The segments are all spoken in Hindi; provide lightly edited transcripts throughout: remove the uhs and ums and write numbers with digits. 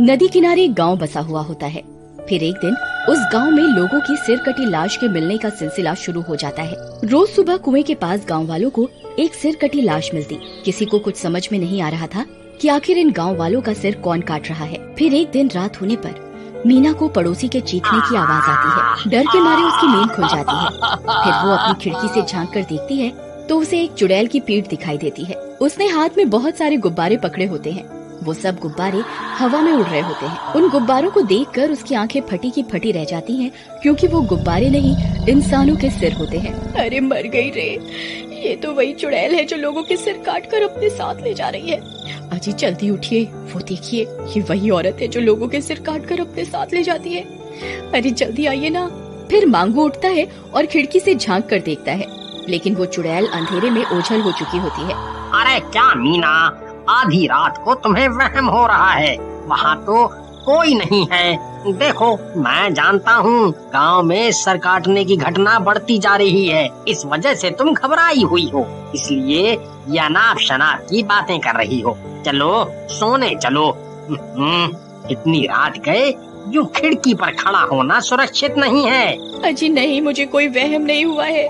नदी किनारे एक गांव बसा हुआ होता है। फिर एक दिन उस गांव में लोगों की सिर कटी लाश के मिलने का सिलसिला शुरू हो जाता है। रोज सुबह कुएं के पास गांव वालों को एक सिर कटी लाश मिलती। किसी को कुछ समझ में नहीं आ रहा था कि आखिर इन गांव वालों का सिर कौन काट रहा है। फिर एक दिन रात होने पर मीना को पड़ोसी के चीखने की आवाज आती है। डर के मारे उसकी नींद खुल जाती है। फिर वो अपनी खिड़की से झांक कर देखती है तो उसे एक चुड़ैल की पीठ दिखाई देती है। उसने हाथ में बहुत सारे गुब्बारे पकड़े होते हैं। वो सब गुब्बारे हवा में उड़ रहे होते हैं। उन गुब्बारों को देखकर उसकी आंखें फटी की फटी रह जाती हैं, क्योंकि वो गुब्बारे नहीं इंसानों के सिर होते हैं। अरे मर गई रे, ये तो वही चुड़ैल है जो लोगों के सिर काटकर अपने साथ ले जा रही है। अजी जल्दी उठिए, वो देखिए ये वही औरत है जो लोगों के सिर काटकर अपने साथ ले जाती है। अरे जल्दी आइए ना। फिर मांगू उठता है और खिड़की से झांक कर देखता है, लेकिन वो चुड़ैल अंधेरे में ओझल हो चुकी होती है। अरे क्या मीना, आधी रात को तुम्हें वहम हो रहा है? वहाँ तो कोई नहीं है। देखो मैं जानता हूँ गांव में सर काटने की घटना बढ़ती जा रही है, इस वजह से तुम घबराई हुई हो, इसलिए ये अनाप शनाप की बातें कर रही हो। चलो सोने चलो। इतनी रात गए यूं खिड़की पर खड़ा होना सुरक्षित नहीं है। अजी नहीं, मुझे कोई वहम नहीं हुआ है।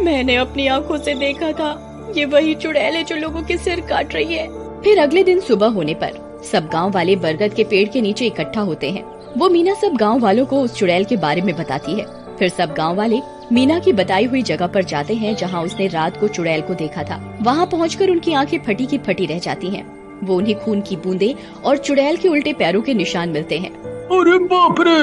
मैंने अपनी आंखों से देखा था, ये वही चुड़ैल है जो लोगों के सिर काट रही है। फिर अगले दिन सुबह होने पर सब गांव वाले बरगद के पेड़ के नीचे इकट्ठा होते हैं। वो मीना सब गांव वालों को उस चुड़ैल के बारे में बताती है। फिर सब गांव वाले मीना की बताई हुई जगह पर जाते हैं जहां उसने रात को चुड़ैल को देखा था। वहां पहुंचकर उनकी आंखें फटी की फटी रह जाती हैं। वो उन्हें खून की बूंदें और चुड़ैल के उल्टे पैरों के निशान मिलते हैं। अरे बाप रे,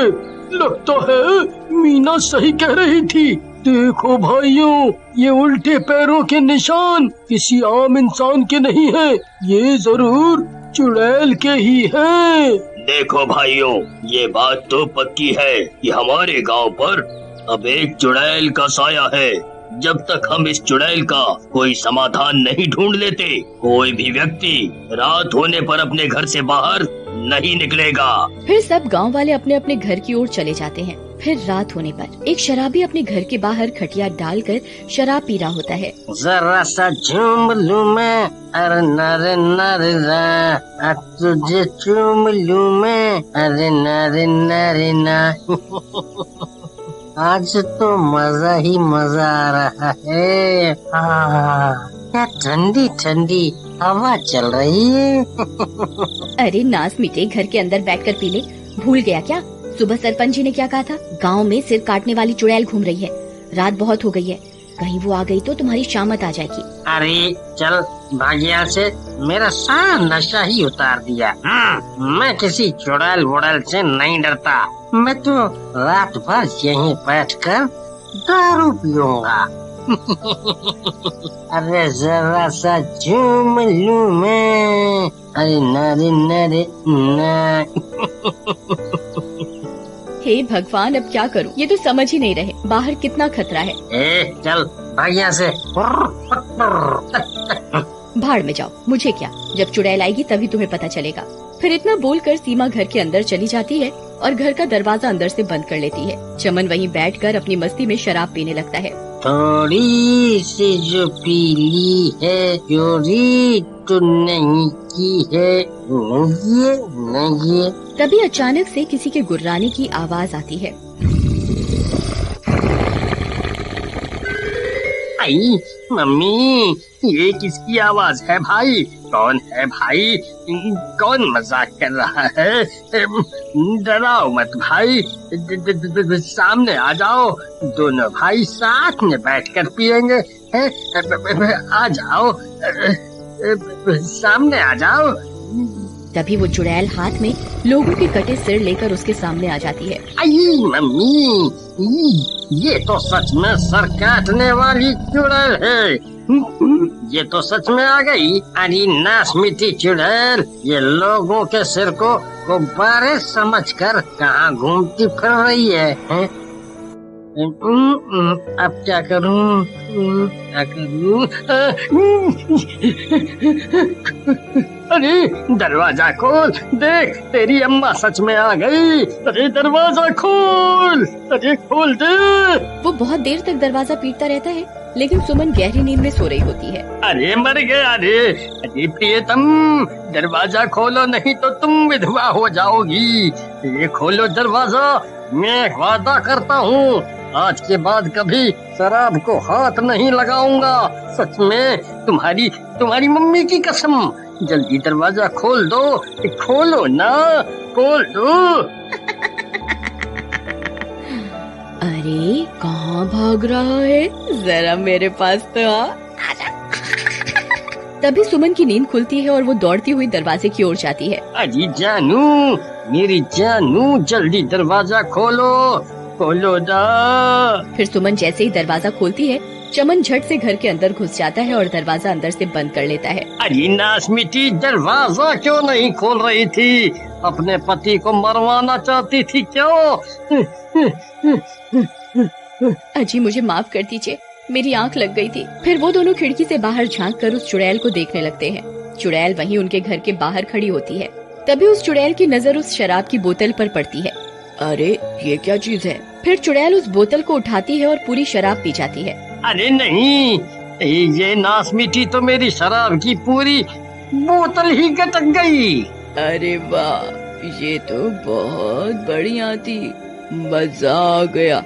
लगता है मीना सही कह रही थी। देखो भाइयों, ये उल्टे पैरों के निशान किसी आम इंसान के नहीं है, ये जरूर चुड़ैल के ही हैं। देखो भाइयों, ये बात तो पक्की है कि हमारे गांव पर अब एक चुड़ैल का साया है। जब तक हम इस चुड़ैल का कोई समाधान नहीं ढूंढ लेते, कोई भी व्यक्ति रात होने पर अपने घर से बाहर नहीं निकलेगा। फिर सब गांव वाले अपने अपने घर की ओर चले जाते हैं। फिर रात होने पर एक शराबी अपने घर के बाहर खटिया डालकर शराब पी रहा होता है। जरा सा झूम लूं मैं, अरे नरे नरे ना, तुझे चूम लूं मैं, अरे नरे नरे ना। आज तो मजा ही मजा आ रहा है। क्या ठंडी ठंडी हवा चल रही है। अरे नास मीठे, घर के अंदर बैठकर पी ले। भूल गया क्या सुबह सरपंच जी ने क्या कहा था? गांव में सिर काटने वाली चुड़ैल घूम रही है। रात बहुत हो गई है, कहीं वो आ गई तो तुम्हारी शामत आ जाएगी। अरे चल भागिया से मेरा सारा नशा ही उतार दिया। मैं किसी चुड़ैल वुड़ैल से नहीं डरता। मैं तो रात भर यहीं बैठकर दारू पीऊंगा। अरे जरा सा झूम लूं मैं, अरे नरे नरे ना। हे भगवान, अब क्या करूं? ये तो समझ ही नहीं रहे बाहर कितना खतरा है। चल भागिया से। भाड़ में जाओ, मुझे क्या, जब चुड़ैल आएगी तभी तुम्हें पता चलेगा। फिर इतना बोलकर सीमा घर के अंदर चली जाती है और घर का दरवाजा अंदर से बंद कर लेती है। चमन वहीं बैठकर अपनी मस्ती में शराब पीने लगता है। थोड़ी सी जो पीली है, चोरी तो नहीं की है, नहीं। तभी अचानक से किसी के गुर्राने की आवाज आती है। आई मम्मी, ये किसकी आवाज है भाई? कौन है भाई? कौन मजाक कर रहा है? डराओ मत भाई, सामने आ जाओ, दोनों भाई साथ में बैठकर पिएंगे। आ जाओ, सामने आ जाओ। तभी वो चुड़ैल हाथ में लोगों के कटे सिर लेकर उसके सामने आ जाती है। आई मम्मी, ये तो सच में सर काटने वाली चुड़ैल है। ये तो सच में आ गई। अरे नास मिट्टी चुड़ैल, ये लोगों के सिर को गुब्बारे समझकर कहाँ घूमती फिर रही है? अब क्या करूं? क्या करूं? अरे दरवाजा खोल, देख तेरी अम्मा सच में आ गई। अरे दरवाजा खोल, अरे खोल दे। वो बहुत देर तक दरवाजा पीटता रहता है, लेकिन सुमन गहरी नींद में सो रही होती है। अरे मर गया रे। अरे प्रियतम, दरवाजा खोलो, नहीं तो तुम विधवा हो जाओगी। ये खोलो दरवाजा, मैं वादा करता हूँ आज के बाद कभी शराब को हाथ नहीं लगाऊंगा। सच में, तुम्हारी मम्मी की कसम। जल्दी दरवाजा खोल दो, खोलो ना, खोल दो। अरे कहाँ भाग रहा है, जरा मेरे पास तो आ। तभी सुमन की नींद खुलती है और वो दौड़ती हुई दरवाजे की ओर जाती है। अजी जानू, मेरी जानू, जल्दी दरवाजा खोलो, खोलो ना। फिर सुमन जैसे ही दरवाजा खोलती है, चमन झट से घर के अंदर घुस जाता है और दरवाजा अंदर से बंद कर लेता है। अरे नासमिटी, दरवाजा क्यों नहीं खोल रही थी? अपने पति को मरवाना चाहती थी क्यों? अजी मुझे माफ कर दीजिए, मेरी आंख लग गई थी। फिर वो दोनों खिड़की से बाहर झांक कर उस चुड़ैल को देखने लगते हैं। चुड़ैल वहीं उनके घर के बाहर खड़ी होती है। तभी उस चुड़ैल की नजर उस शराब की बोतल पर पड़ती है। अरे ये क्या चीज है? फिर चुड़ैल उस बोतल को उठाती है और पूरी शराब पी जाती है। अरे नहीं, ये नासमिटी तो मेरी शराब की पूरी बोतल ही गटक गई। अरे वाह, ये तो बहुत बढ़िया थी, मजा आ गया।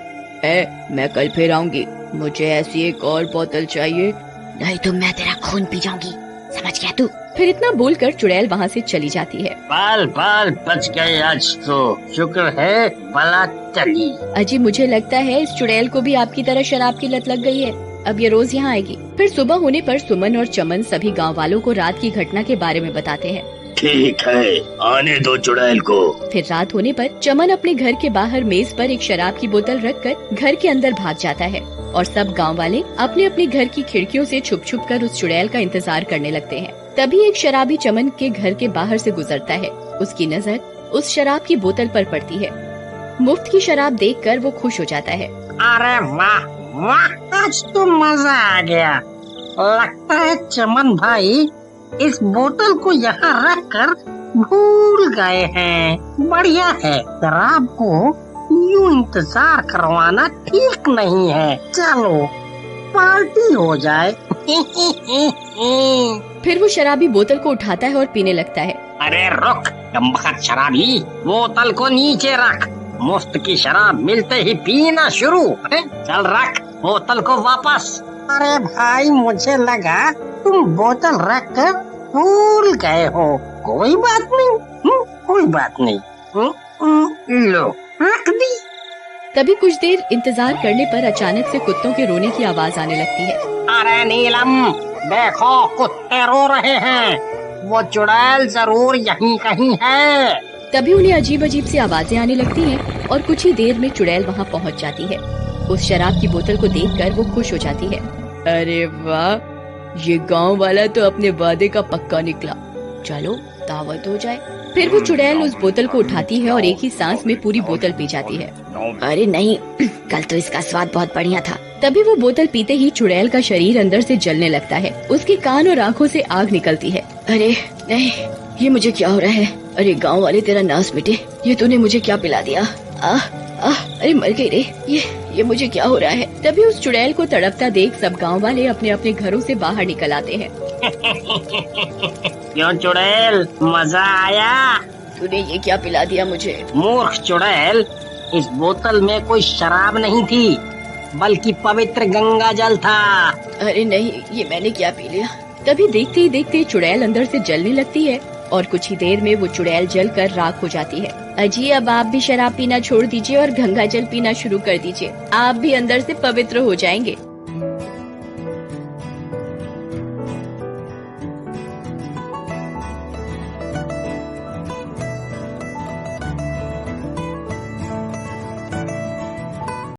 मैं कल फिर आऊंगी, मुझे ऐसी एक और बोतल चाहिए, नहीं तो मैं तेरा खून पी जाऊंगी, समझ गया तू? फिर इतना बोलकर चुड़ैल वहाँ से चली जाती है। बाल बच गए आज तो, शुक्र है बला टली। अजी मुझे लगता है इस चुड़ैल को भी आपकी तरह शराब की लत लग गई है, अब ये रोज यहाँ आएगी। फिर सुबह होने पर सुमन और चमन सभी गाँव वालों को रात की घटना के बारे में बताते हैं। ठीक है, आने दो चुड़ैल को। फिर रात होने पर चमन अपने घर के बाहर मेज पर एक शराब की बोतल रखकर घर के अंदर भाग जाता है और सब गांव वाले अपने अपने घर की खिड़कियों से छुप छुप कर उस चुड़ैल का इंतजार करने लगते हैं। तभी एक शराबी चमन के घर के बाहर से गुजरता है। उसकी नजर उस शराब की बोतल पर पड़ती है। मुफ्त की शराब देखकर वो खुश हो जाता है। अरे वाह वाह, आज तो मजा आ गया। लगता है चमन भाई इस बोतल को यहाँ रख कर भूल गए हैं। बढ़िया है, शराब को यूं इंतजार करवाना ठीक नहीं है। चलो पार्टी हो जाए। फिर वो शराबी बोतल को उठाता है और पीने लगता है। अरे रुक कमबख्त शराबी, बोतल को नीचे रख। मुफ्त की शराब मिलते ही पीना शुरू है? चल रख बोतल को वापस। अरे भाई, मुझे लगा तुम बोतल रख कर भूल गए हो। कोई बात नहीं, कोई बात नहीं। लो रख दी। तभी कुछ देर इंतजार करने पर अचानक से कुत्तों के रोने की आवाज आने लगती है। अरे नीलम, देखो कुत्ते रो रहे हैं, वो चुड़ैल जरूर यहीं कहीं है। तभी उन्हें अजीब अजीब सी आवाजें आने लगती हैं और कुछ ही देर में चुड़ैल वहाँ पहुँच जाती है। उस शराब की बोतल को देखकर वो खुश हो जाती है। अरे वाह, ये गांव वाला तो अपने वादे का पक्का निकला, चलो दावत हो जाए। फिर वो चुड़ैल उस बोतल को उठाती है और एक ही सांस में पूरी बोतल पी जाती है। अरे नहीं, कल तो इसका स्वाद बहुत बढ़िया था। तभी वो बोतल पीते ही चुड़ैल का शरीर अंदर से जलने लगता है। उसके कान और आँखों से आग निकलती है। अरे नहीं, ये मुझे क्या हो रहा है? अरे गाँव वाले तेरा नाश मिटे, ये तूने मुझे क्या पिला दिया? अरे मर गई रे, ये मुझे क्या हो रहा है? तभी उस चुड़ैल को तड़पता देख सब गांव वाले अपने अपने घरों से बाहर निकल आते हैं। क्यों चुड़ैल, मजा आया? तूने ये क्या पिला दिया मुझे? मूर्ख चुड़ैल, इस बोतल में कोई शराब नहीं थी, बल्कि पवित्र गंगा जल था। अरे नहीं, ये मैंने क्या पी लिया? तभी देखते ही देखते चुड़ैल अंदर से जलने लगती है और कुछ ही देर में वो चुड़ैल जलकर राख हो जाती है। अजी अब आप भी शराब पीना छोड़ दीजिए और गंगा जल पीना शुरू कर दीजिए, आप भी अंदर से पवित्र हो जाएंगे।